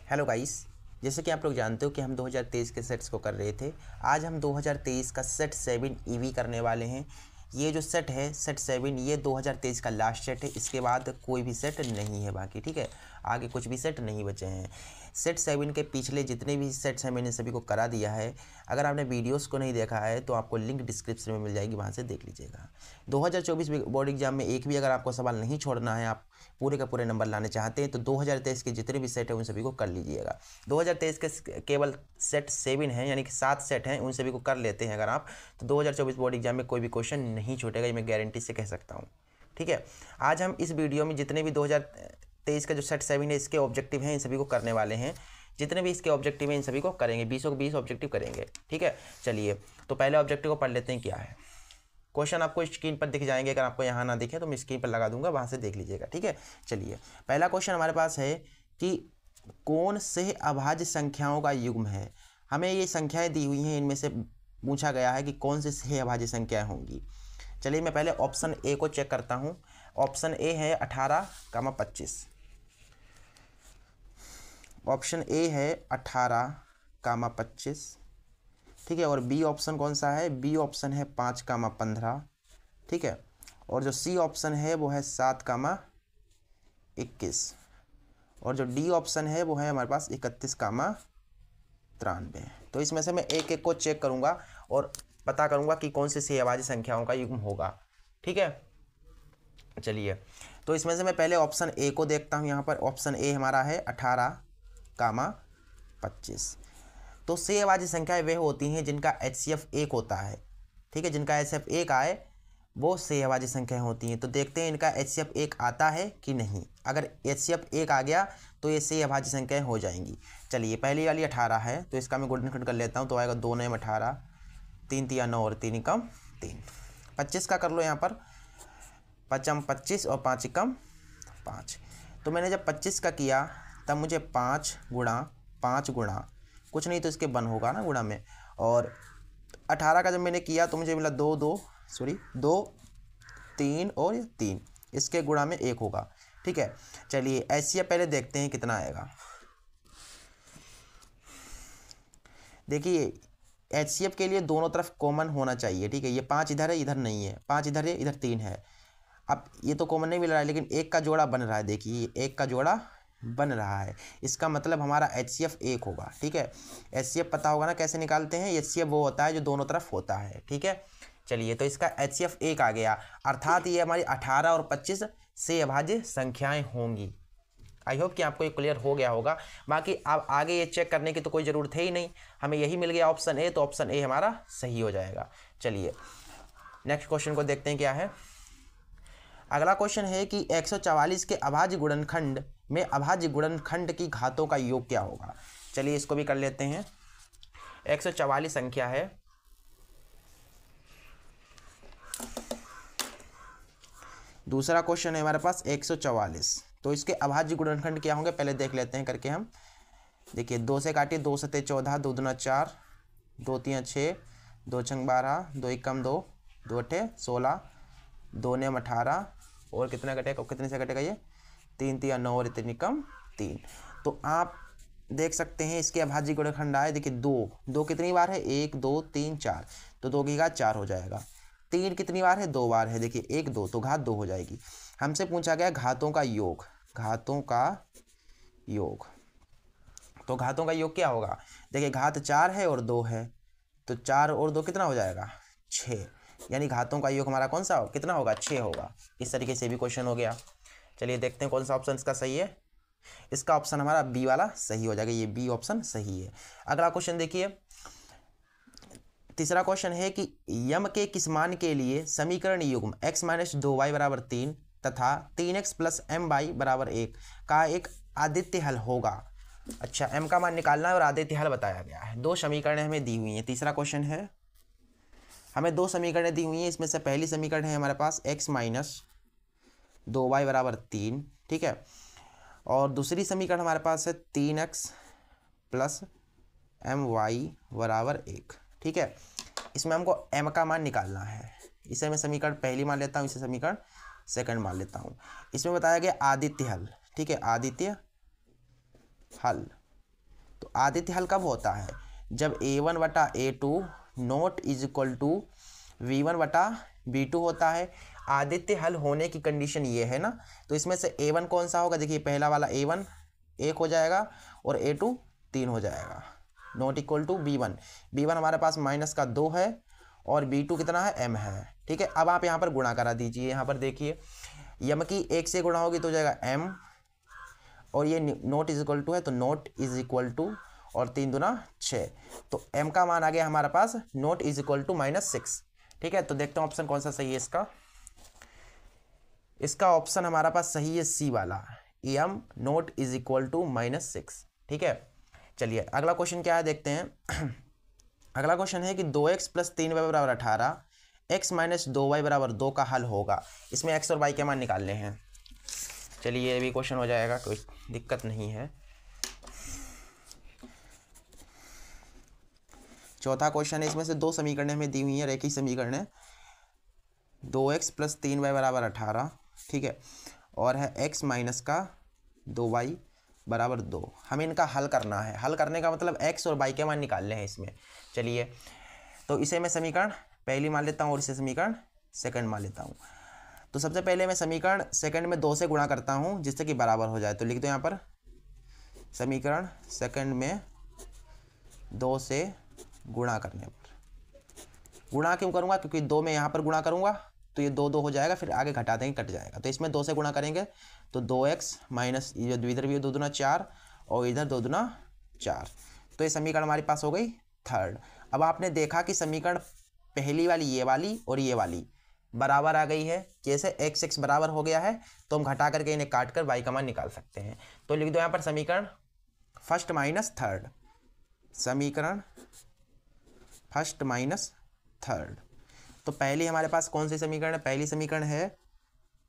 Hello guys, जैसे कि आप लोग जानते हो कि हम 2023 के सेट्स को कर रहे थे। आज हम 2023 का सेट 7 ईवी करने वाले हैं। ये जो सेट है सेट 7 ये 2023 का लास्ट सेट है। इसके बाद कोई भी सेट नहीं है बाकी, ठीक है। आगे कुछ भी सेट नहीं बचे हैं। सेट 7 के पिछले जितने भी सेट्स हैं मैंने सभी को करा दिया है। अगर आपने वीडियोस को नहीं देखा है तो आपको लिंक डिस्क्रिप्शन में मिल जाएगी, वहाँ से देख लीजिएगा। 2024 बोर्ड एग्जाम में एक भी अगर आपको सवाल नहीं छोड़ना है, आप पूरे का पूरे नंबर लाने चाहते हैं तो 2023 के जितने भी सेट हैं उन सभी को कर लीजिएगा। 2023 के केवल सेट 7 हैं, यानी कि 7 सेट हैं, उन सभी को कर लेते हैं अगर आप, तो 2024 बोर्ड एग्जाम में कोई भी क्वेश्चन नहीं छूटेगा, ये मैं गारंटी से कह सकता हूँ, ठीक है। आज हम इस वीडियो में जितने भी 2023 का जो सेट 7 है इसके ऑब्जेक्टिव हैं इन सभी को करने वाले हैं। जितने भी इसके ऑब्जेक्टिव हैं इन सभी को करेंगे, 20 के 20 ऑब्जेक्टिव करेंगे, ठीक है। चलिए तो पहले ऑब्जेक्टिव को पढ़ लेते हैं क्या है। क्वेश्चन आपको स्क्रीन पर दिख जाएंगे, अगर आपको यहाँ ना दिखे तो मैं स्क्रीन पर लगा दूंगा, वहाँ से देख लीजिएगा, ठीक है। चलिए पहला क्वेश्चन हमारे पास है कि कौन से अभाज्य संख्याओं का युग्म है। हमें ये संख्याएं दी हुई हैं, इनमें से पूछा गया है कि कौन से सह अभाज्य संख्याएं होंगी। चलिए मैं पहले ऑप्शन ए को चेक करता हूँ। ऑप्शन ए है 18,25। ऑप्शन ए है 18,25, ठीक है। और बी ऑप्शन कौन सा है? बी ऑप्शन है 5,15, ठीक है। और जो सी ऑप्शन है वो है 7,21। और जो डी ऑप्शन है वो है हमारे पास 31,93। तो इसमें से मैं एक एक को चेक करूंगा और पता करूंगा कि कौन से सही अभाज्य संख्याओं का युग्म होगा, ठीक है। चलिए तो इसमें से मैं पहले ऑप्शन ए को देखता हूँ। यहाँ पर ऑप्शन ए हमारा है 18,25। तो सही अभाज्य संख्याएं वे होती हैं जिनका HCF 1 होता है, ठीक है। जिनका HCF 1 आए वो सही अभाज्य संख्याएं होती हैं। तो देखते हैं इनका HCF 1 आता है कि नहीं। अगर HCF 1 आ गया तो ये सही अभाज्य संख्याएं हो जाएंगी। चलिए पहली वाली 18 है तो इसका मैं गुणनखंड कर लेता हूँ, तो आएगा 2 9 18, 3 3 9 और 3 एकम 3। 25 का कर लो यहाँ पर, 5 25 और 5 एकम 5। तो मैंने जब 25 का किया तब मुझे 5 गुणा 5 गुणा कुछ नहीं तो इसके 1 होगा ना गुणा में। और 18 का जब मैंने किया तो मुझे मिला 2 3 और 3, इसके गुणा में 1 होगा, ठीक है। चलिए HCF पहले देखते हैं कितना आएगा। देखिए HCF के लिए दोनों तरफ कॉमन होना चाहिए, ठीक है। ये 5 इधर है, इधर नहीं है, 5 इधर है, इधर 3 है। अब ये तो कॉमन नहीं मिल रहा है, लेकिन एक का जोड़ा बन रहा है। देखिए एक का जोड़ा बन रहा है, इसका मतलब हमारा HCF 1 होगा, ठीक है। HCF पता होगा ना कैसे निकालते हैं। HCF वो होता है जो दोनों तरफ होता है, ठीक है। चलिए तो इसका HCF 1 आ गया, अर्थात ये हमारी 18 और 25 से अभाज्य संख्याएं होंगी। आई होप कि आपको ये क्लियर हो गया होगा। बाकी अब आगे ये चेक करने की तो कोई ज़रूरत है ही नहीं, हमें यही मिल गया ऑप्शन ए, तो ऑप्शन ए हमारा सही हो जाएगा। चलिए नेक्स्ट क्वेश्चन को देखते हैं क्या है। अगला क्वेश्चन है कि 144 के अभाज्य गुणनखंड में अभाज्य गुणनखंड की घातों का योग क्या होगा। चलिए इसको भी कर लेते हैं। 144 संख्या है, दूसरा क्वेश्चन है हमारे पास 144। तो इसके अभाज्य गुणनखंड क्या होंगे पहले देख लेते हैं करके हम। देखिए 2 से काटिए, 2 7 14, 2 दूना 4, 2 3 6, 2 छंग 12, 2 एकम 2, 2 8 16, 2 9 18 और कितना कटेगा, कितने से कटेगा ये 3 3 9 और 3 एकम 3। तो आप देख सकते हैं इसके अभाज्य गुणनखंड आए। देखिए 2 कितनी बार है, 1 2 3 4, तो 2 की घात 4 हो जाएगा। 3 कितनी बार है, 2 बार है। देखिए 1 2 तो घात 2 हो जाएगी। हमसे पूछा गया घातों का योग, घातों का योग। तो घातों का योग क्या होगा। देखिए घात 4 है और 2 है, तो 4 और 2 कितना हो जाएगा, 6। यानी घातों का योग हमारा कौन सा हो, कितना होगा, 6 होगा। इस तरीके से भी क्वेश्चन हो गया। चलिए देखते हैं कौन सा ऑप्शन इसका सही है। इसका ऑप्शन हमारा बी वाला सही हो जाएगा, ये बी ऑप्शन सही है। अगला क्वेश्चन देखिए, तीसरा क्वेश्चन है कि यम के किस मान के लिए समीकरण युग्म x - 2y = 3 तथा 3x + my = 1 का एक आदित्य हल होगा। अच्छा, m का मान निकालना है और आदित्य हल बताया गया है। 2 समीकरण हमें दी हुई हैं। तीसरा क्वेश्चन है, हमें 2 समीकरण दी हुई हैं। इसमें से पहली समीकरण है हमारे पास x - 2y = 3, ठीक है। और दूसरी समीकरण हमारे पास है 3x + my = 1, ठीक है। इसमें हमको m का मान निकालना है। इसे मैं समीकरण पहली मान लेता हूँ, इसे समीकरण सेकंड मान लेता हूँ। इसमें बताया गया आदित्य हल, ठीक है, आदित्य हल। आदित्य हल कब होता है? जब A1 बटा A2 not is equal to V1 बटा V2 होता है। आदित्य हल होने की कंडीशन ये है ना, तो इसमें से A1 कौन सा होगा? देखिए पहला वाला A1 1 हो जाएगा और A2 3 हो जाएगा, not equal to B1। B1 हमारे पास -2 है और B2 कितना है? M है। ठीक है, अब आप यहाँ पर गुणा करा दीजिए। यहाँ पर देखिए यम की 1 से गुणा होगी तो हो जाएगा M, और ये नॉट इज इक्वल टू है तो नॉट इज इक्वल टू, और 3 दूना 6, तो M का मान आ गया हमारे पास नॉट इज इक्वल टू -6। ठीक है, तो देखते हैं ऑप्शन कौन सा सही है इसका। इसका ऑप्शन हमारा पास सही है सी वाला, M not is equal to -6। ठीक है, चलिए अगला क्वेश्चन क्या है देखते हैं। अगला क्वेश्चन है कि 2x + 3y = 18, x - 2y = 2 का हल होगा। इसमें x और y के मान निकालने हैं। चलिए ये भी क्वेश्चन हो जाएगा, कोई दिक्कत नहीं है। चौथा क्वेश्चन है, इसमें से 2 समीकरण हमें दी हुई है, रेखीय समीकरण है। 2x + 3y = 18, ठीक है, और है x - 2y = 2। हमें इनका हल करना है। हल करने का मतलब x और y के मान निकालने हैं इसमें। चलिए तो इसे मैं समीकरण पहली मान लेता हूँ और इसे समीकरण सेकंड मान लेता हूँ। तो सबसे पहले मैं समीकरण सेकंड में 2 से गुणा करता हूँ जिससे कि बराबर हो जाए। तो लिख दो यहाँ पर समीकरण सेकंड में 2 से गुणा करने पर। गुणा क्यों करूँगा? क्योंकि 2 में यहाँ पर गुणा करूँगा तो ये 2 हो जाएगा, फिर आगे घटा देंगे कट जाएगा। तो इसमें 2 से गुणा करेंगे तो 2x माइनस इधर भी 2 दूना 4 और इधर 2 दूना 4, तो ये समीकरण हमारे पास हो गई थर्ड। अब आपने देखा कि समीकरण पहली वाली ये वाली और ये वाली बराबर आ गई है। जैसे x बराबर हो गया है तो हम घटा करके इन्हें काट कर y का मान निकाल सकते हैं। तो लिख दो यहाँ पर समीकरण फर्स्ट माइनस थर्ड, समीकरण फर्स्ट माइनस थर्ड। तो पहली हमारे पास कौन सी समीकरण है? पहली समीकरण है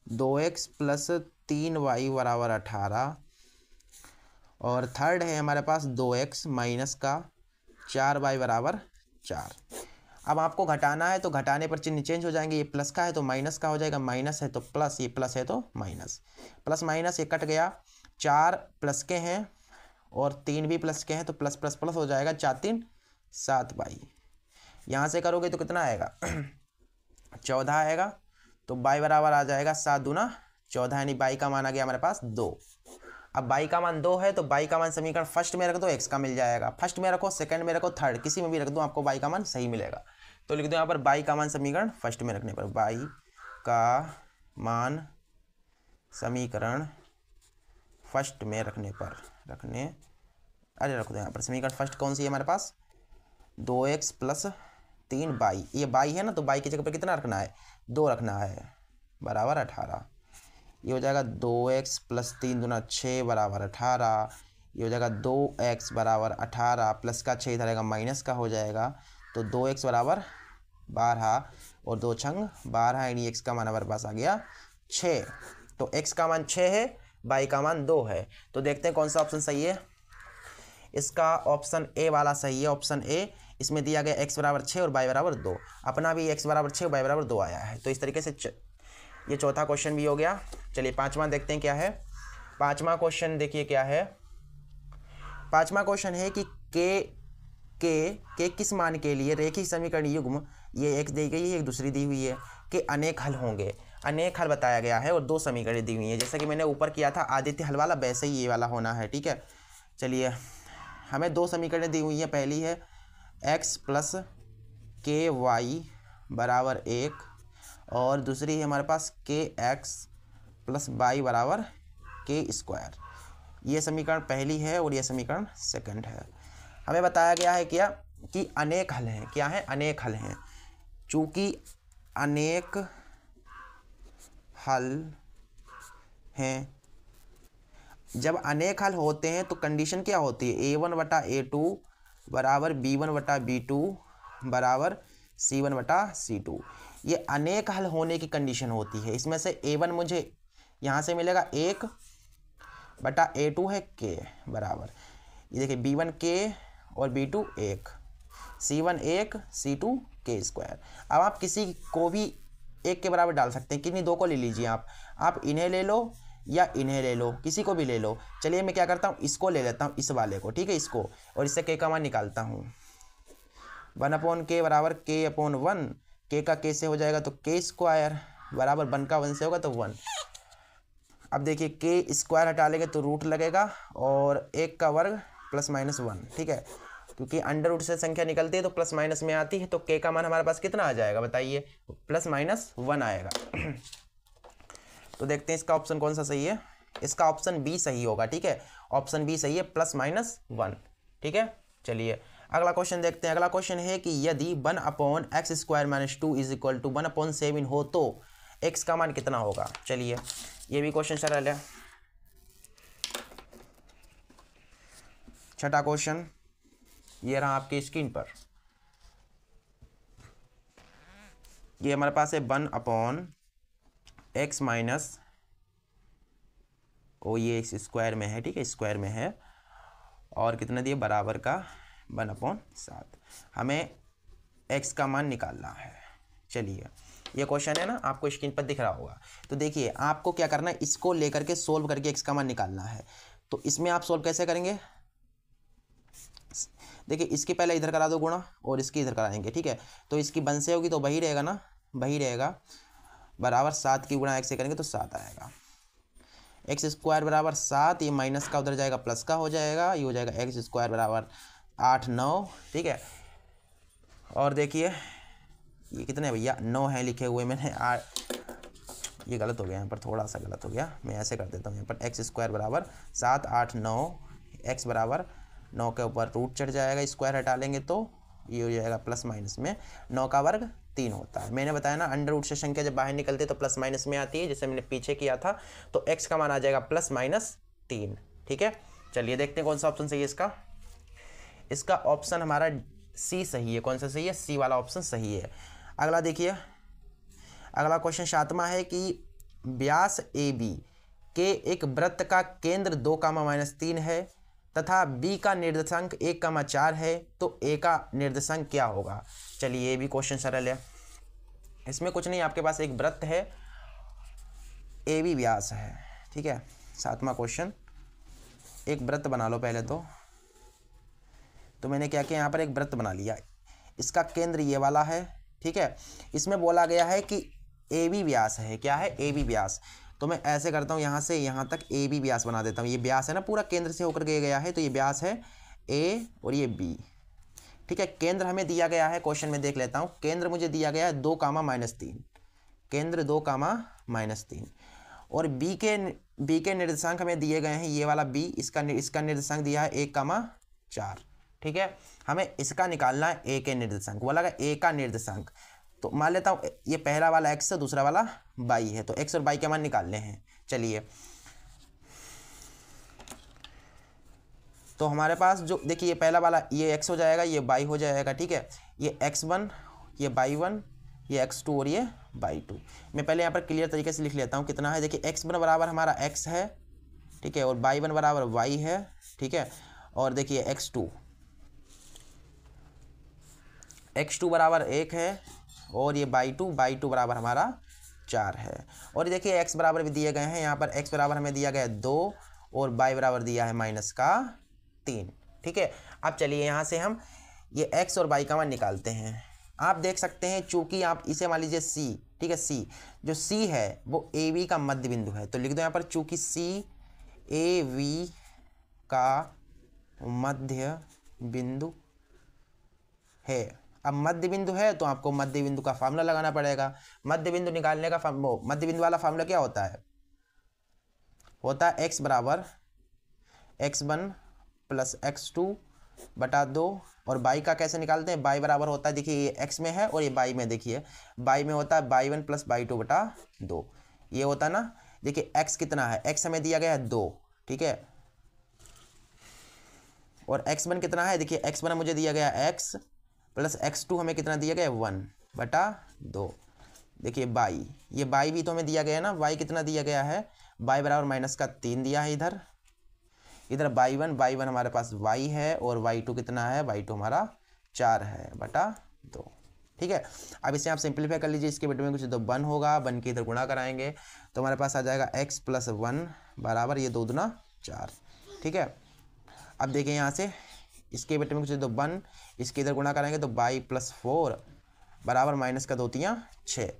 2x + 3y = 18, और थर्ड है हमारे पास 2x - 4y = 4। अब आपको घटाना है तो घटाने पर चिन्ह चेंज हो जाएंगे। ये प्लस का है तो माइनस का हो जाएगा, माइनस है तो प्लस, ये प्लस है तो माइनस। प्लस माइनस ये कट गया, 4 प्लस के हैं और 3 भी प्लस के हैं तो प्लस प्लस प्लस हो जाएगा, 4 3 7y। यहाँ से करोगे तो कितना आएगा? 14 आएगा। तो y बराबर आ जाएगा 7 दूना 14, यानी y का मान आ गया हमारे पास 2। अब y का मान 2 है तो y का मान समीकरण फर्स्ट में रख दो, x का मिल जाएगा। फर्स्ट में रखो, सेकंड में रखो, थर्ड, किसी में भी रख दो, आपको y का मान सही मिलेगा। तो लिख दो यहाँ पर y का मान समीकरण फर्स्ट में रखने पर, y का मान समीकरण फर्स्ट में रखने पर, रख दो यहाँ पर समीकरण फर्स्ट कौन सी है हमारे पास? 2x + 3y, ये y है ना, तो y की जगह पर कितना रखना है? 2 रखना है, बराबर 18। ये हो जाएगा 2x + 3 दूना 6 = 18। ये हो जाएगा 2x = 18, प्लस का 6 इधर आएगा, माइनस का हो जाएगा, तो 2x = 12 और 2 छंग 12, यानी x का मान हमारे पास आ गया 6। तो x का मान 6 है, y का मान 2 है। तो देखते हैं कौन सा ऑप्शन सही है। इसका ऑप्शन ए वाला सही है, ऑप्शन ए। इसमें दिया गया x = 6 और y = 2। अपना भी x = 6 y = 2 आया है। तो इस तरीके से ये चौथा क्वेश्चन भी हो गया। चलिए पांचवा देखते हैं क्या है। पांचवा क्वेश्चन देखिए क्या है। पांचवा क्वेश्चन है कि के किस मान के लिए रेखीय समीकरण युग्म, ये एक दी गई है एक दूसरी दी हुई है, कि अनेक हल होंगे। अनेक हल बताया गया है और 2 समीकरण दी हुई हैं। जैसा कि मैंने ऊपर किया था आदित्य हल वाला, वैसे ही ये वाला होना है। ठीक है, चलिए हमें 2 समीकरण दी हुई हैं। पहली है x + ky = 1 और दूसरी है हमारे पास kx + y = k²। ये समीकरण पहली है और ये समीकरण सेकंड है। हमें बताया गया है क्या कि अनेक हल हैं। क्या है? अनेक हल हैं। चूँकि अनेक हल हैं, जब अनेक हल होते हैं तो कंडीशन क्या होती है? a1 बटा a2 बराबर b1 बटा b2 बराबर c1 बटा c2। ये अनेक हल होने की कंडीशन होती है। इसमें से a1 मुझे यहाँ से मिलेगा 1 बटा a2 है k बराबर, ये देखिए b1 k और b2 1, c1 1 c2 k²। अब आप किसी को भी 1 के बराबर डाल सकते हैं। किन्हीं 2 को ले लीजिए आप इन्हें ले लो या इन्हें ले लो, किसी को भी ले लो। चलिए मैं क्या करता हूँ, इसको ले लेता हूँ, इस वाले को, ठीक है, इसको, और इससे के का मान निकालता हूँ। 1/k बराबर k/1, के का के से हो जाएगा तो के स्क्वायर बराबर 1 का 1 से होगा तो 1। अब देखिए के स्क्वायर हटा लेंगे तो रूट लगेगा और 1 का वर्ग प्लस माइनस 1, ठीक है, क्योंकि अंडर रूट से संख्या निकलती है तो प्लस माइनस में आती है, तो के का मान हमारे पास कितना आ जाएगा बताइए, प्लस माइनस 1 आएगा। तो देखते हैं इसका ऑप्शन कौन सा सही है। इसका ऑप्शन बी सही होगा, ठीक है, ऑप्शन बी सही है, प्लस माइनस 1, ठीक है। चलिए अगला क्वेश्चन देखते हैं। अगला क्वेश्चन है कि यदि 1/x² - 2 = 1/7 हो तो x का मान कितना होगा। चलिए ये भी क्वेश्चन सरल है। छठा क्वेश्चन ये रहा आपकी स्क्रीन पर। ये हमारे पास है 1/x माइनस ये स्क्वायर में है, ठीक है, स्क्वायर में है, और कितना दिए बराबर का 1/7। हमें x का मान निकालना है। चलिए ये क्वेश्चन है ना, आपको स्क्रीन पर दिख रहा होगा। तो देखिए आपको क्या करना है, इसको लेकर के सोल्व करके x का मान निकालना है। तो इसमें आप सोल्व कैसे करेंगे, देखिए इसके पहले इधर करा दो गुणा और इसकी इधर कराएंगे, ठीक है। तो इसकी 1 से होगी तो वही रहेगा ना, वही रहेगा, बराबर 7 की गुणा x से करेंगे तो 7 आएगा। x² बराबर 7, ये माइनस का उधर जाएगा प्लस का हो जाएगा, ये हो जाएगा x² बराबर 8 9, ठीक है। और देखिए ये कितने भैया 9 है लिखे हुए मैंने, ये गलत हो गया, यहाँ पर थोड़ा सा गलत हो गया, मैं ऐसे कर देता हूँ। यहाँ पर x² बराबर 7 8 9, x बराबर 9 के ऊपर रूट चढ़ जाएगा, स्क्वायर हटा लेंगे तो ये हो जाएगा प्लस माइनस में, 9 का वर्ग 3 होता है। मैंने बताया ना अंडर रूट से संख्या जब बाहर निकलती है तो प्लस माइनस में आती है, जैसे मैंने पीछे किया था। तो x का मान आ जाएगा प्लस माइनस 3, ठीक है। चलिए देखते हैं कौन सा ऑप्शन सही है इसका। इसका ऑप्शन हमारा सी सही है। कौन सा सही है, सी वाला ऑप्शन सही है। अगला देखिए, अगला क्वेश्चन 7वां है कि व्यास AB के एक वृत्त का केंद्र 2, -3 है तथा B का निर्देशांक 1, 4 है, तो A का निर्देशांक क्या होगा। चलिए ये भी क्वेश्चन सरल है। इसमें कुछ नहीं, आपके पास एक वृत्त है, AB व्यास है, ठीक है। 7वां क्वेश्चन, एक वृत्त बना लो पहले तो मैंने क्या किया, यहाँ पर एक वृत्त बना लिया, इसका केंद्र ये वाला है, ठीक है। इसमें बोला गया है कि AB व्यास है, क्या है, AB व्यास। तो मैं ऐसे करता हूँ, यहाँ से यहाँ तक AB व्यास बना देता हूँ। ये व्यास है ना, पूरा केंद्र से होकर के गया है, तो ये व्यास है A और ये B, ठीक है। केंद्र हमें दिया गया है, क्वेश्चन में देख लेता हूँ। केंद्र मुझे दिया गया है 2, -3, केंद्र 2, -3, और B के निर्देशांक हमें दिए गए हैं, ये वाला B, इसका निर्देशांक दिया है 1, 4, ठीक है। हमें इसका निकालना है A के निर्देशांक, वो लगा A का निर्देशांक। तो मान लेता हूँ ये पहला वाला x है, दूसरा वाला y है, तो x और y के मान निकालने हैं। चलिए तो हमारे पास जो देखिए, ये पहला वाला ये x हो जाएगा, ये y हो जाएगा, ठीक है। ये x1, ये y1, ये x2 और ये y2। मैं पहले यहाँ पर क्लियर तरीके से लिख लेता हूँ कितना है। देखिए x1 बराबर हमारा x है, ठीक है, और y1 बराबर y है, ठीक है। और देखिए x2 बराबर 1 है, और ये y2 बराबर हमारा 4 है। और देखिए x बराबर भी दिए गए हैं, यहाँ पर x बराबर हमें दिया गया है 2 और y बराबर दिया है -3, ठीक है। अब चलिए यहाँ से हम ये x और y का मान निकालते हैं। आप देख सकते हैं, चूंकि आप इसे मान लीजिए c, ठीक है, c जो c है वो AB का मध्य बिंदु है, तो लिख दो यहाँ पर, चूंकि c AB का मध्य बिंदु है। अब मध्य बिंदु है तो आपको मध्य बिंदु का फार्मूला लगाना पड़ेगा। मध्य बिंदु निकालने का मध्य बिंदु वाला फार्मूला क्या होता है, x बराबर x1 + x2 बटा 2, और y का कैसे निकालते हैं, y बराबर होता है, देखिए ये x में है और ये y में, देखिए y में होता है y1 + y2 बटा 2, ये होता है ना। देखिए x कितना है, x हमें दिया गया है 2, ठीक है, और x1 कितना है, देखिए x1 मुझे दिया गया x + x2 हमें कितना दिया गया है 1 बटा 2। देखिए y, ये y भी तो हमें दिया गया है ना, y कितना दिया गया है, y बराबर -3 दिया है, इधर y1 हमारे पास y है, और y2 कितना है, y2 हमारा 4 है बटा 2, ठीक है। अब इसे आप सिंप्लीफाई कर लीजिए, इसके बेटे में कुछ तो 1 होगा, 1 के इधर गुणा कराएंगे तो हमारे पास आ जाएगा x + 1 बराबर ये 2 दूना 4। ठीक है। अब देखिए यहाँ से इसके बेटे में कुछ तो 1, इसके इधर गुणा कराएंगे तो y + 4 बराबर माइनस का 2 तियाँ 6।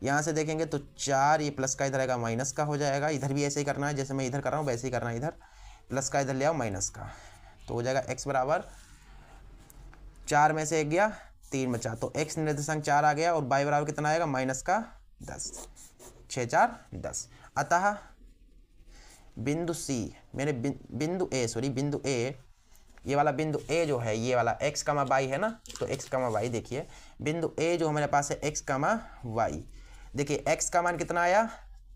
यहाँ से देखेंगे तो 4, ये प्लस का इधर आएगा माइनस का हो जाएगा, इधर भी ऐसे ही करना है जैसे मैं इधर कर रहा हूँ वैसे ही करना है, इधर प्लस का इधर ले आओ माइनस का, तो हो जाएगा x बराबर 4 में से 1 गया 3 बचा, तो x निर्देशांक 4 आ गया और y बराबर कितना आएगा माइनस का 10, 6 4 10। अतः बिंदु C मेरे बिंदु A ये वाला बिंदु A जो है ये वाला x, y है ना, तो x, y देखिए बिंदु A जो हमारे पास है x, y, देखिए x का मान कितना आया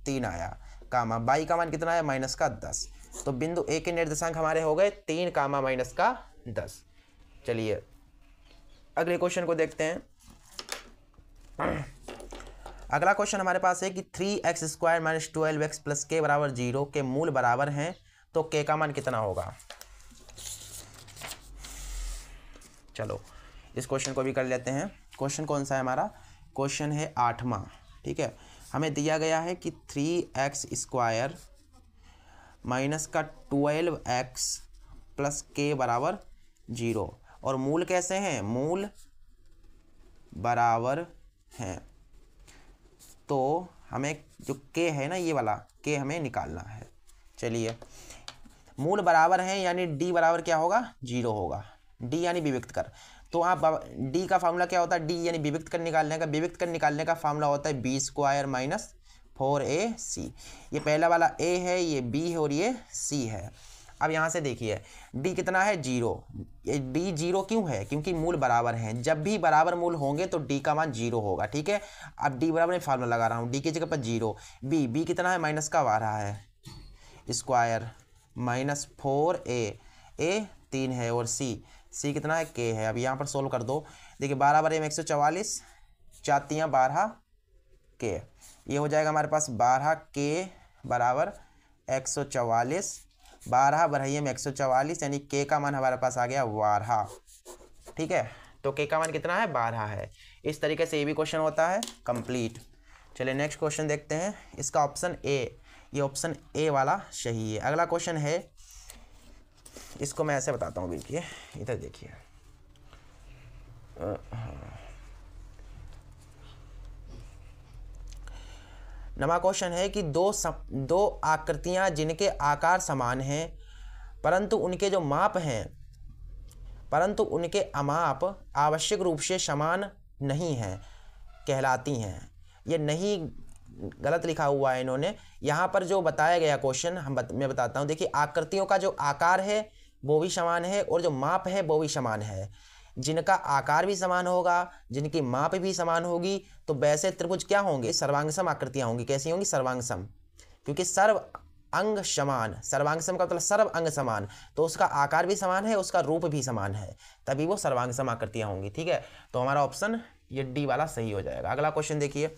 3 आया, कामा y का मान कितना आया माइनस का 10, तो बिंदु A के निर्देशांक हमारे हो गए 3 कामा माइनस का 10। चलिए अगले क्वेश्चन को देखते हैं। अगला क्वेश्चन हमारे पास है कि 3x² - 12x + k बराबर 0 के मूल बराबर हैं तो k का मान कितना होगा। चलो इस क्वेश्चन को भी कर लेते हैं। क्वेश्चन कौन सा है हमारा, क्वेश्चन है 8वां। ठीक है, हमें दिया गया है कि 3x² माइनस का 12x + k बराबर 0 और मूल कैसे हैं, मूल बराबर हैं, तो हमें जो k है ना ये वाला k हमें निकालना है। चलिए मूल बराबर हैं यानी d बराबर क्या होगा 0 होगा, d यानी विविक्त कर, तो आप d का फार्मूला क्या होता है, d यानी विविक्त कर निकालने का फार्मूला होता है b² - 4ac। ये पहला वाला a है, ये b है और ये c है। अब यहाँ से देखिए d कितना है 0, ये d 0 क्यों है, क्योंकि मूल बराबर हैं, जब भी बराबर मूल होंगे तो d का मान 0 होगा। ठीक है, अब d बराबर में फार्मूला लगा रहा हूँ, d की जगह पर 0, b कितना है माइनस का 12 है स्क्वायर माइनस 4a 3 है और c कितना है k है। अब यहाँ पर सोल्व कर दो, देखिए 12 × 144 4 × 12 k, ये हो जाएगा हमारे पास 12k बराबर 144, 12 बढ़ाइए में 144 यानी k का मान हमारे पास आ गया 12। ठीक है, तो k का मान कितना है 12 है। इस तरीके से ये भी क्वेश्चन होता है कंप्लीट। चलिए नेक्स्ट क्वेश्चन देखते हैं, इसका ऑप्शन ए, ये ऑप्शन ए वाला सही है। अगला क्वेश्चन है, इसको मैं ऐसे बताता हूँ, देखिए इधर देखिए, नवा क्वेश्चन है कि दो आकृतियां जिनके आकार समान हैं परंतु उनके जो माप हैं परंतु उनके अमाप आवश्यक रूप से समान नहीं हैं कहलाती हैं। ये नहीं गलत लिखा हुआ है इन्होंने, यहाँ पर जो बताया गया क्वेश्चन मैं बताता हूँ। देखिए आकृतियों का जो आकार है वो भी समान है और जो माप है वो भी समान है। जिनका आकार भी समान होगा, जिनकी माप भी समान होगी, तो वैसे त्रिभुज क्या होंगे, सर्वांगसम आकृतियां होंगी। कैसी होंगी, सर्वांगसम, क्योंकि सर्व अंग समान, सर्वांगसम का मतलब सर्व अंग समान, तो उसका आकार भी समान है, उसका रूप भी समान है, तभी वो सर्वांगसम आकृतियां होंगी। ठीक है, तो हमारा ऑप्शन ये डी वाला सही हो जाएगा। अगला क्वेश्चन देखिए,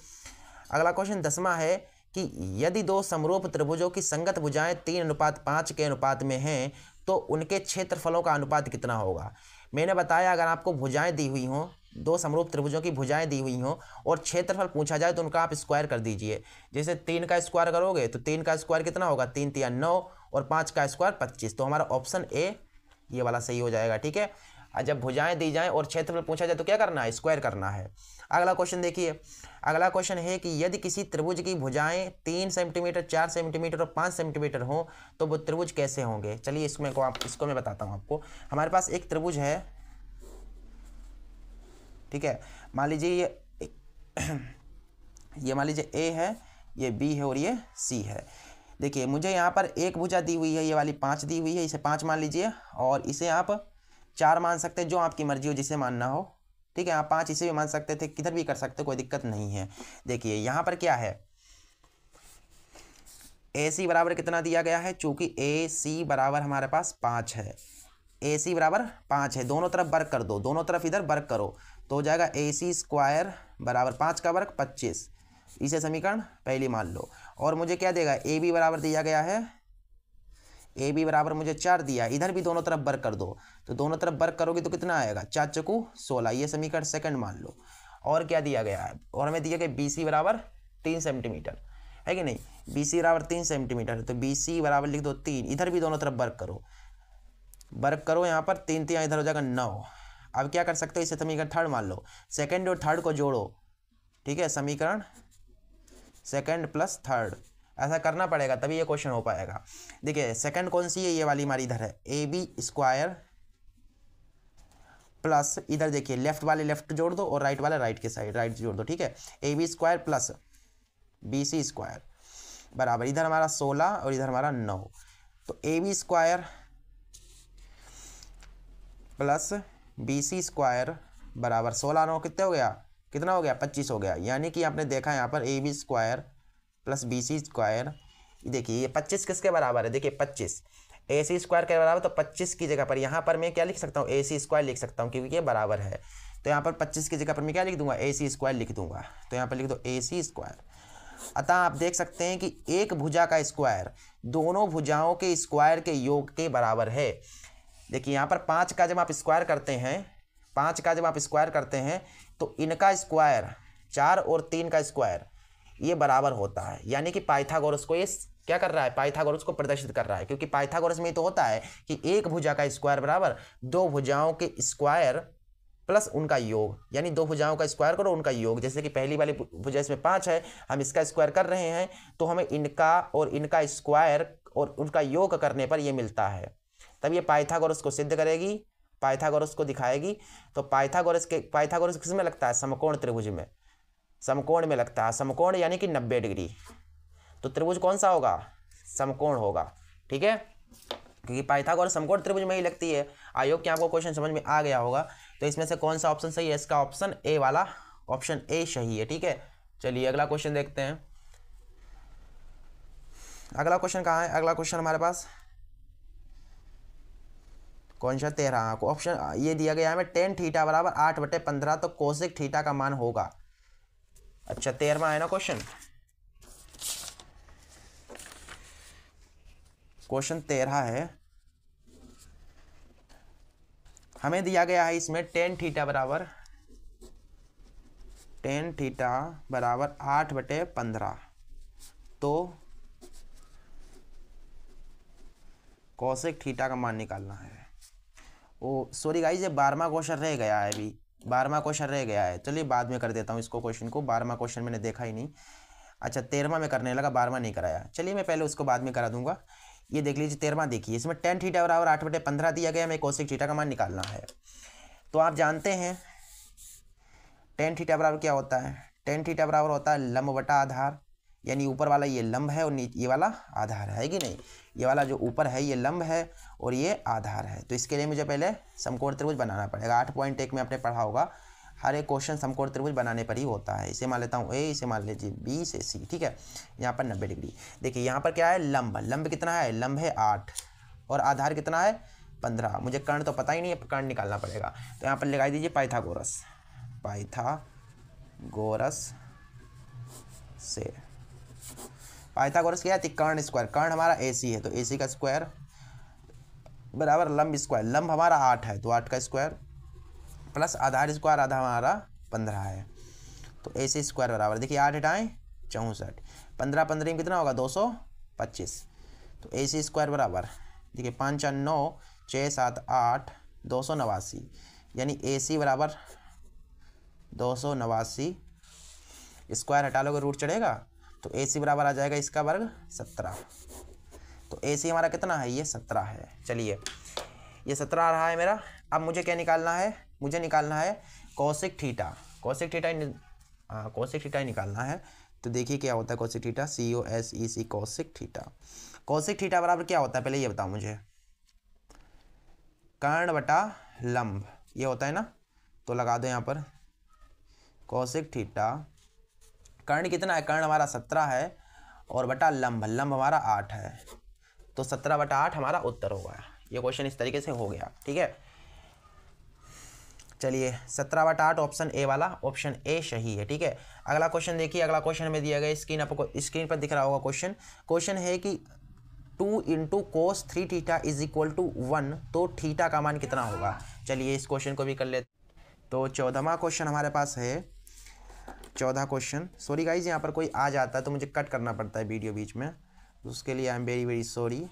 अगला क्वेश्चन 10वां है कि यदि दो समरूप त्रिभुजों की संगत भुजाएं 3:5 के अनुपात में हैं तो उनके क्षेत्रफलों का अनुपात कितना होगा। मैंने बताया अगर आपको भुजाएं दी हुई हों, दो समरूप त्रिभुजों की भुजाएं दी हुई हों और क्षेत्रफल पूछा जाए तो उनका आप स्क्वायर कर दीजिए। जैसे 3 का स्क्वायर करोगे तो 3 का स्क्वायर कितना होगा, 3 × 9 और 5 का स्क्वायर 25, तो हमारा ऑप्शन ए ये वाला सही हो जाएगा। ठीक है, जब भुजाएं दी जाएं और क्षेत्रफल पूछा जाए तो क्या करना है, स्क्वायर करना है। अगला क्वेश्चन देखिए, अगला क्वेश्चन है कि यदि किसी त्रिभुज की भुजाएं 3 सेंटीमीटर, 4 सेंटीमीटर और 5 सेंटीमीटर हों तो वो त्रिभुज कैसे होंगे। चलिए इसको मैं बताता हूँ आपको। हमारे पास एक त्रिभुज है, ठीक है, मान लीजिए ये मान लीजिए ए है, ये बी है और ये सी है। देखिए मुझे यहाँ पर एक भुजा दी हुई है, ये वाली 5 दी हुई है, इसे 5 मान लीजिए और इसे आप 4 मान सकते हैं, जो आपकी मर्जी हो, जिसे मानना हो। ठीक है, आप 5 इसे भी मान सकते थे, किधर भी कर सकते, कोई दिक्कत नहीं है। देखिए यहाँ पर क्या है, ए सी बराबर कितना दिया गया है, चूंकि ए सी बराबर हमारे पास 5 है, ए सी बराबर 5 है, दोनों तरफ वर्ग कर दो, दोनों तरफ इधर वर्ग करो तो हो जाएगा ए सी स्क्वायर बराबर 5 का वर्ग 25, इसे समीकरण पहली मान लो। और मुझे क्या देगा, ए बी बराबर दिया गया है, ए बी बराबर मुझे 4 दिया, इधर भी दोनों तरफ वर्ग कर दो, तो दोनों तरफ वर्ग करोगे तो कितना आएगा, 4 × 4 = 16, ये समीकरण सेकंड मान लो। और क्या दिया गया है, और हमें दिया गया BC बराबर 3 सेंटीमीटर, है कि नहीं। BC बराबर 3 सेंटीमीटर है, तो BC बराबर लिख दो 3। इधर भी दोनों तरफ वर्क करो यहाँ पर 3 3 इधर हो जाएगा 9। अब क्या कर सकते हो, इसे समीकरण थर्ड मान लो, सेकंड और थर्ड को जोड़ो, ठीक है, समीकरण सेकंड प्लस थर्ड, ऐसा करना पड़ेगा तभी ये क्वेश्चन हो पाएगा। देखिए सेकंड कौन सी है, ये वाली हमारी इधर है, AB स्क्वायर प्लस, इधर देखिए लेफ्ट वाले लेफ्ट जोड़ दो और राइट वाले राइट के साइड राइट जोड़ दो, ठीक है। AB square plus BC square बराबर, इधर हमारा 16 और इधर हमारा 9, तो AB square plus BC square बराबर 16 9 कितने हो गया, कितना हो गया 25 हो गया। यानी कि आपने देखा यहाँ पर AB square plus BC square, देखिए ये 25 किसके बराबर है, देखिए 25 AC स्क्वायर के बराबर, तो 25 की जगह पर यहाँ पर मैं क्या लिख सकता हूँ, AC स्क्वायर लिख सकता हूँ क्योंकि ये बराबर है। तो यहाँ पर 25 की जगह पर मैं क्या लिख दूंगा, AC स्क्वायर लिख दूंगा, तो यहाँ पर लिख दो AC स्क्वायर। अतः आप देख सकते हैं कि एक भुजा का स्क्वायर दोनों भुजाओं के स्क्वायर के योग के बराबर है। देखिए यहाँ पर 5 का जब आप स्क्वायर करते हैं, 5 का जब आप स्क्वायर करते हैं तो इनका स्क्वायर 4 और 3 का स्क्वायर ये बराबर होता है। यानी कि पाइथागोरस को ये क्या कर रहा है, पाइथागोरस को प्रदर्शित कर रहा है, क्योंकि पाइथागोरस में तो होता है कि एक भुजा का स्क्वायर बराबर 2 भुजाओं के स्क्वायर प्लस उनका योग, यानी 2 भुजाओं का स्क्वायर करो उनका योग। जैसे कि पहली वाली भुजा इसमें 5 है, हम इसका स्क्वायर कर रहे हैं तो हमें इनका और इनका स्क्वायर और उनका योग करने पर यह मिलता है, तब ये पाइथागोरस को सिद्ध करेगी, पाइथागोरस को दिखाएगी। तो पाइथागोरस किस में लगता है, समकोण त्रिभुज में, समकोण में लगता है, समकोण यानी कि 90 डिग्री। तो त्रिभुज कौन सा होगा, समकोण होगा, ठीक है, क्योंकि पाइथागोरस समकोण त्रिभुज में ही लगती है। आई होप कि आपको क्वेश्चन समझ में आ गया होगा। तो इसमें से कौन सा ऑप्शन सही है, इसका ऑप्शन ए वाला, ऑप्शन ए सही है, ठीक है। चलिए अगला क्वेश्चन देखते हैं। अगला क्वेश्चन कहाँ है, अगला क्वेश्चन हमारे पास कौन सा 13 ऑप्शन ये दिया गया है हमें, टेन थीटा बराबर 8/15, तो कोसेक थीटा का मान होगा। अच्छा 13वां है ना क्वेश्चन, क्वेश्चन 13 है, हमें दिया गया है इसमें टेन थीटा बराबर 8/15, तो कोसेक थीटा का मान निकालना है। ओ सॉरी गाइस, ये 12वां क्वेश्चन रह गया है, अभी 12वां क्वेश्चन रह गया है। चलिए बाद में कर देता हूँ इसको, क्वेश्चन को 12वां क्वेश्चन मैंने देखा ही नहीं। अच्छा 13वां में करने लगा, 12वां नहीं कराया, चलिए मैं पहले उसको बाद में करा दूंगा। ये देख लीजिए 13वां देखिए, इसमें टेन थीटा बराबर 8/15 दिया गया, हमें कोसेक थीटा का मान निकालना है। तो आप जानते हैं टेन थीटा बराबर क्या होता है, टेन थीटा बराबर होता है लंब बटा आधार, यानी ऊपर वाला ये लंब है और ये वाला आधार है कि नहीं, ये वाला जो ऊपर है ये लंब है और ये आधार है। तो इसके लिए मुझे पहले समकोण त्रिभुज बनाना पड़ेगा। 8.1 में आपने पढ़ा होगा, हर एक क्वेश्चन समकोण त्रिभुज बनाने पर ही होता है। इसे मान लेता हूँ ए, इसे मान लीजिए बी से सी, ठीक है। यहाँ पर 90 डिग्री, देखिए यहाँ पर क्या है, लंब, लंब कितना है, लंब है 8 और आधार कितना है 15। मुझे कर्ण तो पता ही नहीं है, कर्ण निकालना पड़ेगा। तो यहाँ पर लगा दीजिए पाइथागोरस, पाइथागोरस से, पाइथागोरस क्या है, कर्ण स्क्वायर, कर्ण हमारा AC है तो AC का स्क्वायर बराबर लंब स्क्वायर, लंब हमारा 8 है तो 8 का स्क्वायर प्लस आधार स्क्वायर, आधा हमारा 15 है, तो AC स्क्वायर बराबर, देखिए 8 हटाएँ 64, 15 15 में कितना होगा 225, तो AC स्क्वायर बराबर, देखिए 5 4 9 6 7 8 289, यानी AC बराबर 289, स्क्वायर हटा लोगे रूट चढ़ेगा, तो AC बराबर आ जाएगा इसका वर्ग 17। तो AC हमारा कितना है, ये 17 है। चलिए ये 17 आ रहा है मेरा। अब मुझे क्या निकालना है, मुझे निकालना है कोसेक थीटा, कोसेक थीटा ही निकालना है। तो देखिए क्या होता है cosec theta, COSEC cosec theta. Cosec theta बराबर क्या होता है पहले ये बताओ मुझे, कर्ण बटा लंब, ये होता है ना, तो लगा दो यहाँ पर कोसेक थीटा, कर्ण कितना है, कर्ण हमारा 17 है और बटा लंब, लंब हमारा 8 है, तो 17/8 हमारा उत्तर होगा। ये क्वेश्चन इस तरीके से हो गया, ठीक है। चलिए 17/8 ऑप्शन ए वाला, ऑप्शन ए सही है, ठीक है। अगला क्वेश्चन देखिए, अगला क्वेश्चन में दिया गया, स्क्रीन आपको स्क्रीन पर दिख रहा होगा क्वेश्चन। क्वेश्चन है कि 2 × cos 3 थीटा = 1, तो थीटा का मान कितना होगा। चलिए इस क्वेश्चन को भी कर लेते। तो 14वां क्वेश्चन हमारे पास है 14 क्वेश्चन, सॉरी गाइज यहाँ पर कोई आ जाता है तो मुझे कट करना पड़ता है वीडियो बीच में, उसके लिए I am very very sorry.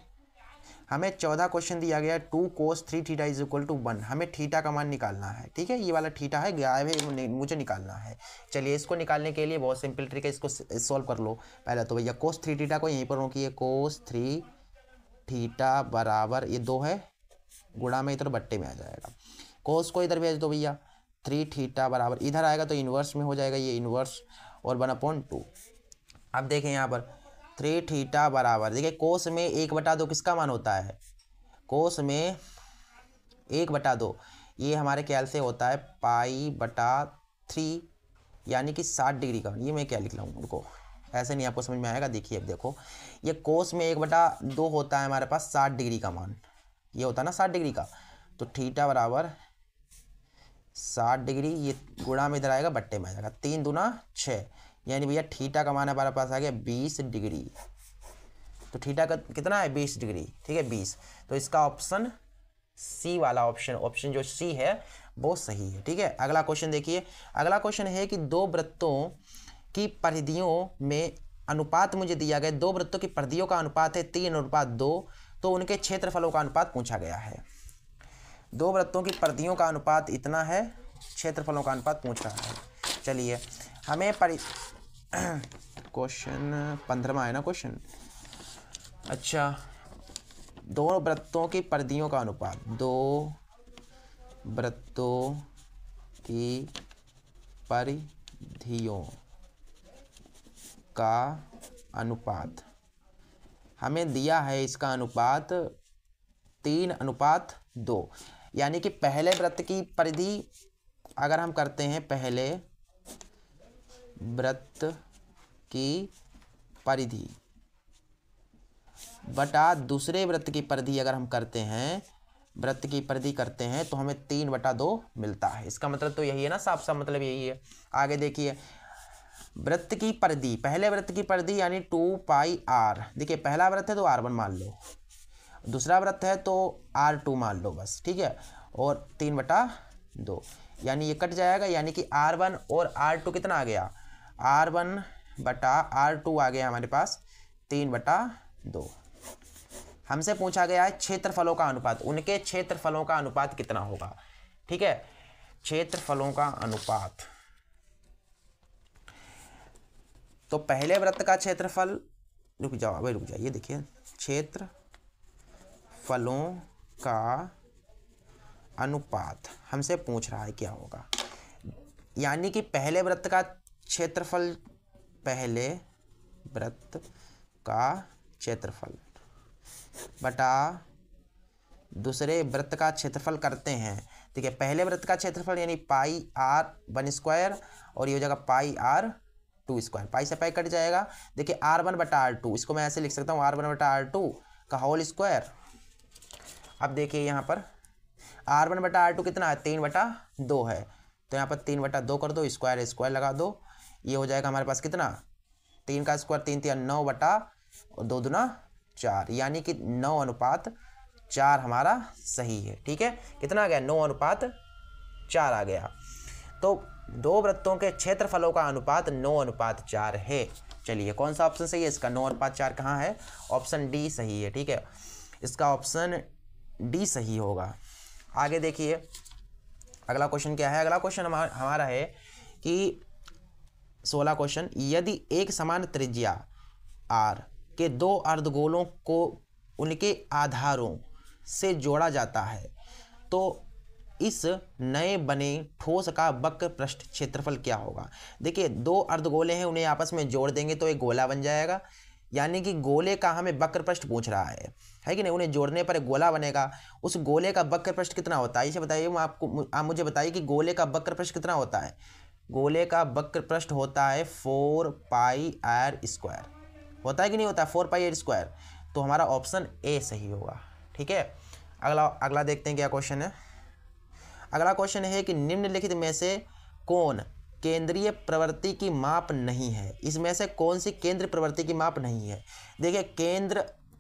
हमें 14 क्वेश्चन दिया गया, 2 cos 3 theta is equal to 1। हमें थीटा का मान निकालना है, ठीक है। ये वाला थीटा है, गायब है, मुझे निकालना है। चलिए इसको निकालने के लिए बहुत सिंपल ट्रिक है, इसको सॉल्व कर लो। पहले तो भैया cos 3 थीटा को यहीं पर रोकिए, cos 3 थीटा बराबर ये 2 है, गुणा में इधर बट्टे में आ जाएगा। cos को इधर भेज दो भैया, 3 थीटा बराबर इधर आएगा तो इन्वर्स में हो जाएगा, ये इन्वर्स और 1/2। अब देखें यहाँ पर 3 थीटा बराबर, देखिए कोस में 1/2 किसका मान होता है, कोस में 1/2 ये हमारे ख्याल से होता है π/3, यानी कि 60 डिग्री का। ये मैं क्या लिख रहा हूँ उनको, ऐसे नहीं आपको समझ में आएगा। देखिए अब देखो, ये कोस में 1/2 होता है हमारे पास 60 डिग्री का मान, ये होता है ना 60 डिग्री का। तो थीटा बराबर 60 डिग्री, ये गुणा में इधर आएगा बट्टे में आ जाएगा, 3 दूना 6, यानी भैया थीटा का मान हमारे पास आ गया 20 डिग्री। तो थीटा का कितना है 20 डिग्री, ठीक है 20। तो इसका ऑप्शन सी वाला ऑप्शन जो सी है वो सही है, ठीक है। अगला क्वेश्चन देखिए, अगला क्वेश्चन है कि दो वृत्तों की परिधियों में अनुपात मुझे दिया गया, दो वृत्तों की परिधियों का अनुपात है 3:2, तो उनके क्षेत्रफलों का अनुपात पूछा गया है। दो वृत्तों की परिधियों का अनुपात इतना है, क्षेत्रफलों का अनुपात पूछ रहा है। चलिए हमें क्वेश्चन 15वां है ना क्वेश्चन, अच्छा दो वृत्तों की परिधियों का अनुपात, दो वृत्तों की परिधियों का अनुपात हमें दिया है, इसका अनुपात 3:2, यानी कि पहले वृत्त की परिधि अगर हम करते हैं, पहले वृत्त की परिधि बटा दूसरे वृत्त की परिधि अगर हम करते हैं, वृत्त की परिधि करते हैं तो हमें 3/2 मिलता है। इसका मतलब तो यही है ना, साफ साफ मतलब यही है। आगे देखिए, वृत्त की परिधि, पहले वृत्त की परिधि यानी 2πr, देखिए पहला वृत्त है तो r1 मान लो, दूसरा वृत्त है तो r2 मान लो बस, ठीक है, और 3/2, यानी ये कट जाएगा, यानी कि r1 और r2 कितना आ गया, r1/r2 आ गया हमारे पास 3/2। हमसे पूछा गया है क्षेत्रफलों का अनुपात, उनके क्षेत्रफलों का अनुपात कितना होगा, ठीक है, क्षेत्रफलों का अनुपात। तो पहले वृत्त का क्षेत्रफल, रुक जाओ भाई रुक जाइए, देखिए क्षेत्रफलों का अनुपात हमसे पूछ रहा है क्या होगा, यानी कि पहले वृत्त का क्षेत्रफल, पहले वृत्त का क्षेत्रफल बटा दूसरे वृत्त का क्षेत्रफल करते हैं। ठीक है, पहले वृत्त का क्षेत्रफल यानी πr1² और ये हो जाएगा πr2², पाई से पाई कट जाएगा। देखिए r1/r2, इसको मैं ऐसे लिख सकता हूँ r1/r2 का होल स्क्वायर। अब देखिए यहाँ पर r1/r2 कितना है, 3/2 है, तो यहाँ पर 3/2 कर दो, स्क्वायर स्क्वायर लगा दो, ये हो जाएगा हमारे पास कितना, 3 का स्क्वायर 3 3 9/2 दूना 4, यानी कि 9:4 हमारा सही है। ठीक है, कितना आ गया, 9:4 आ गया। तो दो वृत्तों के क्षेत्रफलों का अनुपात 9:4 है। चलिए कौन सा ऑप्शन सही है इसका, 9:4 कहाँ है, ऑप्शन डी सही है। ठीक है, इसका ऑप्शन डी सही होगा। आगे देखिए अगला क्वेश्चन क्या है, अगला क्वेश्चन हमारा है कि 16 क्वेश्चन, यदि एक समान त्रिज्या r के दो अर्धगोलों को उनके आधारों से जोड़ा जाता है तो इस नए बने ठोस का वक्र पृष्ठ क्षेत्रफल क्या होगा। देखिए दो अर्धगोले हैं, उन्हें आपस में जोड़ देंगे तो एक गोला बन जाएगा, यानी कि गोले का हमें वक्र पृष्ठ पूछ रहा है कि नहीं, उन्हें जोड़ने पर एक गोला बनेगा। उस गोले का वक्र पृष्ठ कितना होता है, इसे बताइए, आप मुझे बताइए कि गोले का वक्र पृष्ठ कितना होता है। गोले का वक्र पृष्ठ होता है 4πr² होता है कि नहीं होता है, 4πr²। तो हमारा ऑप्शन ए सही होगा। ठीक है, अगला देखते हैं क्या क्वेश्चन है। अगला क्वेश्चन है कि निम्नलिखित में से कौन केंद्रीय प्रवृत्ति की माप नहीं है, इसमें से कौन सी केंद्रीय प्रवृत्ति की माप नहीं है। देखिए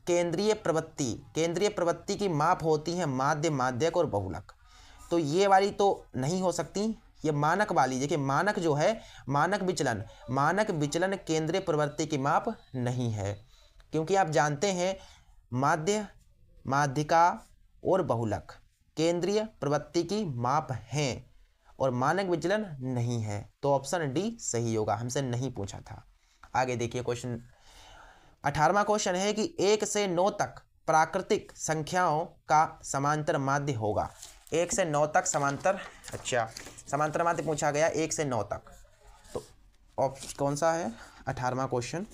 केंद्रीय प्रवृत्ति की माप होती है माध्य, माध्यक और बहुलक, तो ये वाली तो नहीं हो सकती, ये मानक वाली, देखिए मानक जो है, मानक विचलन केंद्रीय प्रवृत्ति की माप नहीं है, क्योंकि आप जानते हैं माध्य, माध्यिका और बहुलक केंद्रीय प्रवृत्ति की माप हैं और मानक विचलन नहीं है। तो ऑप्शन डी सही होगा, हमसे नहीं पूछा था। आगे देखिए क्वेश्चन 18वां क्वेश्चन है कि 1 से 9 तक प्राकृतिक संख्याओं का समांतर माध्य होगा। 1 से 9 तक समांतर, अच्छा समांतर माध्य पूछा गया 1 से 9 तक। तो ऑप्शन कौन सा है? 18वां क्वेश्चन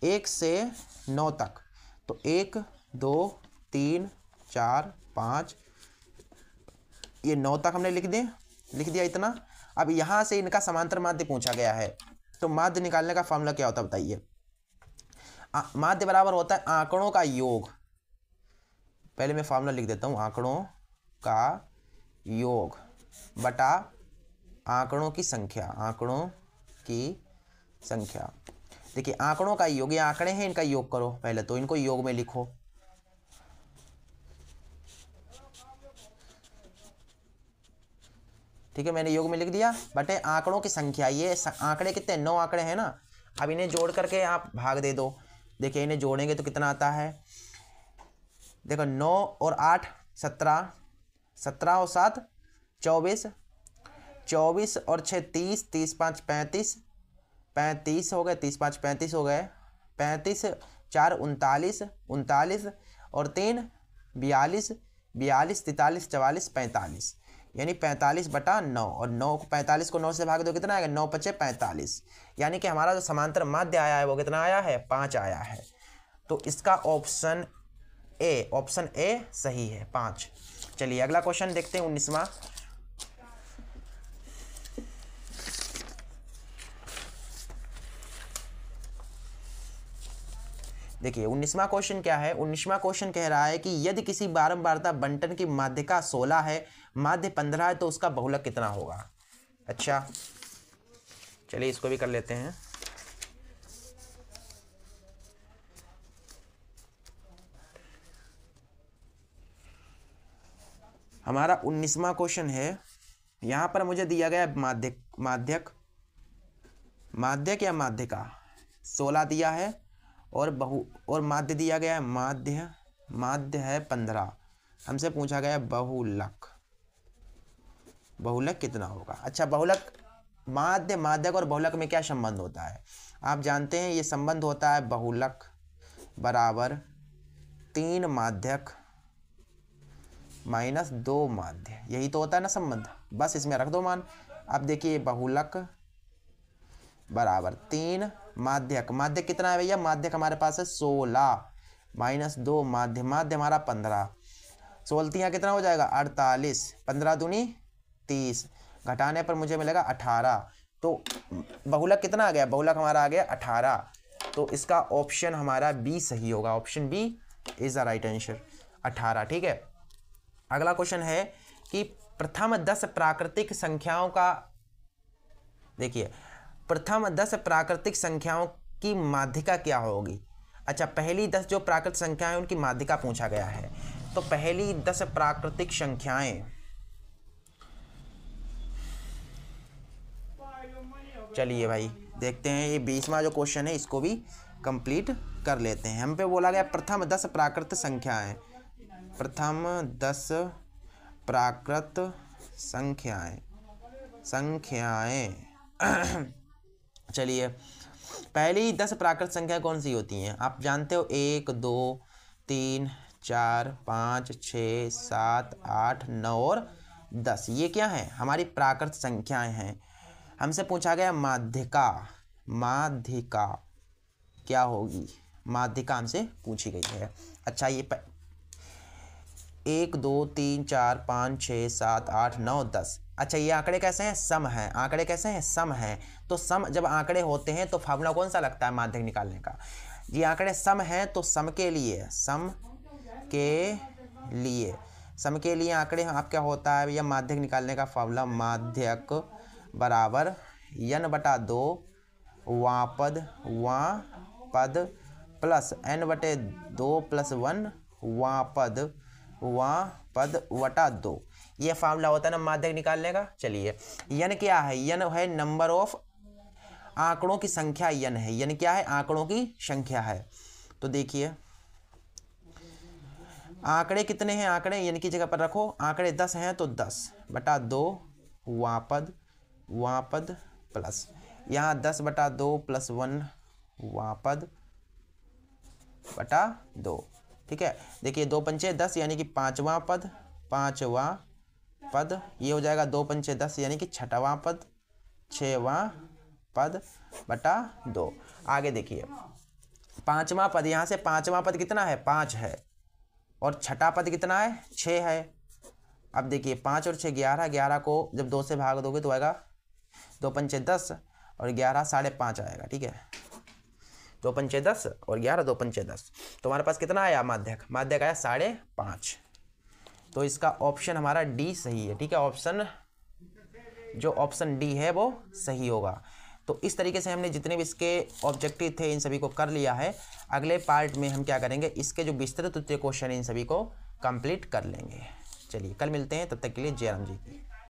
1 से 9 तक। तो 1 2 3 4 5, ये 9 तक हमने लिख दिया इतना। अब यहाँ से इनका समांतर माध्य पूछा गया है, तो माध्य निकालने का फॉर्मूला क्या होता है बताइए? माध्य बराबर होता है आंकड़ों का योग। पहले मैं फॉर्मूला लिख देता हूँ, आंकड़ों का योग बटा आंकड़ों की संख्या, आंकड़ों की संख्या। देखिए आंकड़ों का योग, ये आंकड़े हैं, इनका योग करो पहले, तो इनको योग में लिखो। ठीक है, मैंने योग में लिख दिया बटे आंकड़ों की संख्या। ये आंकड़े कितने? 9 आंकड़े हैं ना। अब इन्हें जोड़ करके आप भाग दे दो। देखिए इन्हें जोड़ेंगे तो कितना आता है? देखो 9 और 8 17, 17 और 7 24, 24 और 6 30, 30 5 35, 35 हो गए, 30 5 35 हो गए, 35 4 39, 39 और 3 42, 42 43 44 45, यानी 45 बटा 9। और 9 को 45 को 9 से भाग दो कितना आएगा? 9 5 45, यानी कि हमारा जो समांतर माध्य आया है वो कितना आया है? 5 आया है। तो इसका ऑप्शन ए सही है, 5। चलिए अगला क्वेश्चन देखते हैं 19वां। देखिए 19वां क्वेश्चन क्या है? 19वां क्वेश्चन कह रहा है कि यदि किसी बारंबारता बंटन की माध्यिका 16 है, माध्य 15 है, तो उसका बहुलक कितना होगा? अच्छा चलिए इसको भी कर लेते हैं। हमारा 19वां क्वेश्चन है, यहाँ पर मुझे दिया गया माध्यक या माध्यिका 16 दिया है और माध्य दिया गया है, माध्य है 15। हमसे पूछा गया बहुलक कितना होगा? अच्छा बहुलक, माध्यक और बहुलक में क्या संबंध होता है? आप जानते हैं ये संबंध होता है बहुलक बराबर 3 माध्यक माइनस 2 माध्य, यही तो होता है ना संबंध। बस इसमें रख दो मान। अब देखिए बहुलक बराबर 3 माध्यक, माध्यक कितना है भैया? माध्यक हमारे पास है 16 माइनस 2 माध्य हमारा 15, 16 कितना हो जाएगा? 48, 15 दूनी 30, घटाने पर मुझे मिलेगा 18। तो बहुलक कितना आ गया? बहुलक हमारा आ गया 18। तो इसका ऑप्शन हमारा बी सही होगा, option B is the right answer, 18। ठीक है, अगला क्वेश्चन है कि प्रथम 10 प्राकृतिक संख्याओं का, देखिए प्रथम 10 प्राकृतिक संख्याओं की माध्यिका क्या होगी? अच्छा पहली 10 जो प्राकृतिक संख्याएं उनकी माध्यिका पूछा गया है। तो पहली 10 प्राकृतिक संख्याएं, चलिए भाई देखते हैं, ये 20वां जो क्वेश्चन है इसको भी कंप्लीट कर लेते हैं। हम पे बोला गया प्रथम 10 प्राकृत संख्याएं, प्रथम 10 प्राकृत संख्याएं चलिए पहली 10 प्राकृत संख्याएं कौन सी होती हैं? आप जानते हो 1 2 3 4 5 6 7 8 9 और 10, ये क्या है? हमारी प्राकृत संख्याएं हैं। हमसे पूछा गया माध्यिका क्या होगी? माध्यिका हमसे पूछी गई है। अच्छा ये 1 2 3 4 5 6 7 8 9 10, अच्छा ये आंकड़े कैसे हैं? सम हैं। आंकड़े कैसे हैं? सम हैं। तो सम जब आंकड़े होते हैं तो फार्मूला कौन सा लगता है माध्यिक निकालने का? ये आंकड़े सम हैं तो सम के लिए आंकड़े आप क्या होता है भैया? माध्यिक निकालने का फार्मूला माध्यक बराबर n बटा 2 वापद प्लस n बटे 2 प्लस 1 वापद वटा 2। ये फार्मूला होता है ना माध्यक निकालने का। चलिए यन क्या है, यन है नंबर ऑफ, आंकड़ों की संख्या यन है, यन क्या है आंकड़ों की संख्या है। तो देखिए आंकड़े कितने हैं, आंकड़े यन की जगह पर रखो, आंकड़े 10 हैं तो 10/2 वापद वापद प्लस यहाँ 10/2 + 1 वापद बटा 2। ठीक है, देखिए 2 पंचे 10 यानी कि 5वां पद, 5वां पद, ये हो जाएगा 2 पंचे 10 यानी कि 6वां पद, 6वां पद बटा 2। आगे देखिए 5वां पद, यहाँ से 5वां पद कितना है 5 है, और 6ठा पद कितना है 6 है। अब देखिए 5 और 6 11, 11 को जब 2 से भाग दोगे तो आएगा 2 पंचे 10 और 11 5.5 आएगा। ठीक है, 2 पंचे 10 और 11 2 पंचे 10, तो हमारे पास कितना आया माध्यक, माध्यक आया 5.5। तो इसका ऑप्शन हमारा डी सही है। ठीक है, ऑप्शन जो ऑप्शन डी है वो सही होगा। तो इस तरीके से हमने जितने भी इसके ऑब्जेक्टिव थे इन सभी को कर लिया है। अगले पार्ट में हम क्या करेंगे, इसके जो विस्तृत उत्तरीय क्वेश्चन इन सभी को कंप्लीट कर लेंगे। चलिए कल मिलते हैं, तब तक के लिए जय राम जी की।